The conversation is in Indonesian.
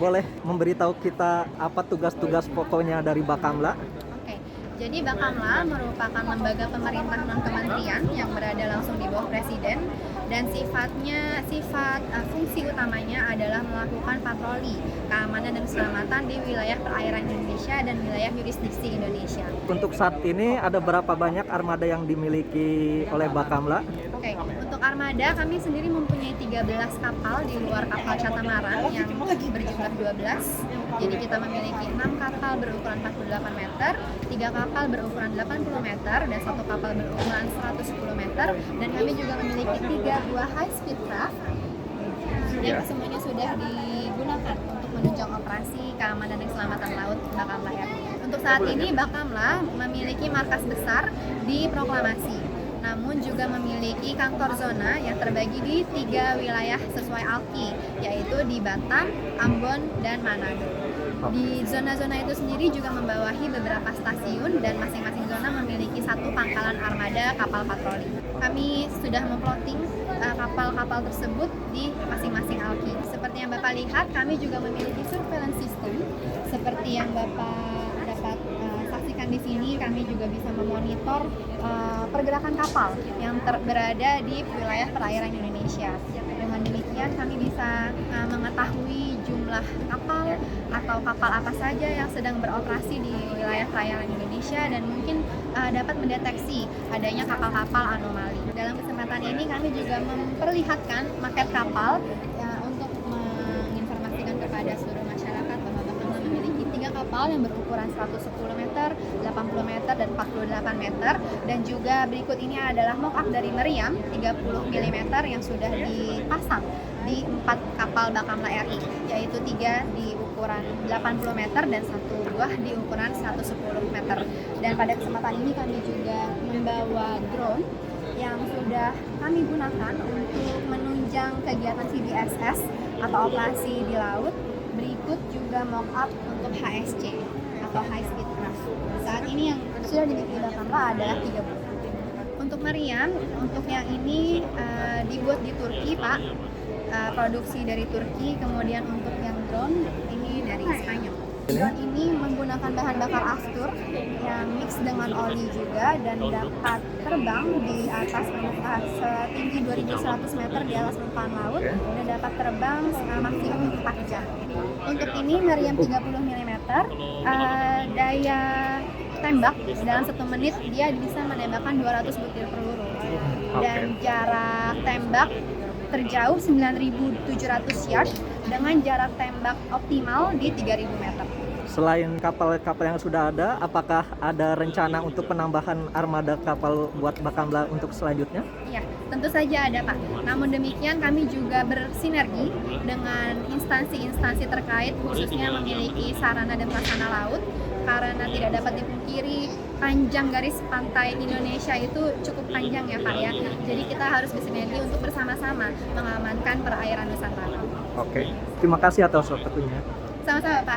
boleh memberitahu kita apa tugas-tugas pokoknya dari Bakamla? Oke, jadi Bakamla merupakan lembaga pemerintah non-kementerian yang berada langsung di bawah Presiden dan fungsi utamanya adalah melakukan patroli keamanan dan keselamatan di wilayah perairan Indonesia dan wilayah yurisdiksi Indonesia. Untuk saat ini ada berapa banyak armada yang dimiliki oleh Bakamla? Oke, untuk armada kami sendiri mempunyai 13 kapal di luar kapal catamaran yang berjumlah 12. Jadi kita memiliki 6 kapal berukuran 48 meter, 3 kapal berukuran 80 meter, dan 1 kapal berukuran 110 meter. Dan kami juga memiliki 3 buah high speed craft yang semuanya sudah digunakan untuk menunjang operasi keamanan dan keselamatan laut Bakamla RI. Untuk saat ini Bakamla memiliki markas besar di Proklamasi, namun juga memiliki kantor zona yang terbagi di 3 wilayah sesuai ALKI, yaitu di Batam, Ambon, dan Manado. Di zona-zona itu sendiri juga membawahi beberapa stasiun dan masing-masing zona memiliki 1 pangkalan armada kapal patroli. Kami sudah memplotting kapal-kapal tersebut di masing-masing ALKI. Seperti yang Bapak lihat, kami juga memiliki surveillance system. Seperti yang Bapak dapat saksikan di sini, kami juga bisa memonitor pergerakan kapal yang berada di wilayah perairan Indonesia. Dengan demikian kami bisa mengetahui jumlah kapal atau kapal apa saja yang sedang beroperasi di wilayah perairan Indonesia dan mungkin dapat mendeteksi adanya kapal-kapal anomali. Dalam kesempatan ini kami juga memperlihatkan maket kapal untuk menginformasikan kepada seluruh masyarakat bahwa Bakamla memiliki 3 kapal yang berukuran 110 meter, 80 meter, dan 48 meter. Dan juga berikut ini adalah mock-up dari meriam 30 mm yang sudah dipasang di 4 kapal Bakamla RI, yaitu 3 di ukuran 80 meter dan 1 buah di ukuran 110 meter. Dan pada kesempatan ini kami juga membawa drone yang sudah kami gunakan untuk menunjang kegiatan CBSS atau operasi di laut. Berikut juga mock-up untuk HSC atau High Speed Craft. Saat ini yang sudah dimiliki Bakamla adalah 3 buah. Untuk meriam, untuk yang ini dibuat di Turki, Pak. Produksi dari Turki. Kemudian untuk yang drone ini dari Spanyol. Drone ini menggunakan bahan bakar aftur yang mix dengan oli juga dan dapat terbang di atas setinggi 2.100 meter di atas permukaan laut dan dapat terbang maksimum 4 jam. Untuk ini meriam 30 mm, daya tembak dalam 1 menit dia bisa menembakkan 200 butir peluru dan jarak tembak terjauh 9.700 yard dengan jarak tembak optimal di 3.000 meter. Selain kapal-kapal yang sudah ada, apakah ada rencana untuk penambahan armada kapal buat Bakamla untuk selanjutnya? Iya, tentu saja ada, Pak. Namun demikian kami juga bersinergi dengan instansi-instansi terkait, khususnya memiliki sarana dan prasarana laut, karena tidak dapat dipungkiri panjang garis pantai Indonesia itu cukup panjang ya, Pak ya. Jadi kita harus bersinergi untuk bersama-sama mengamankan perairan Nusantara. Oke, terima kasih atas waktunya. Sama-sama, Pak.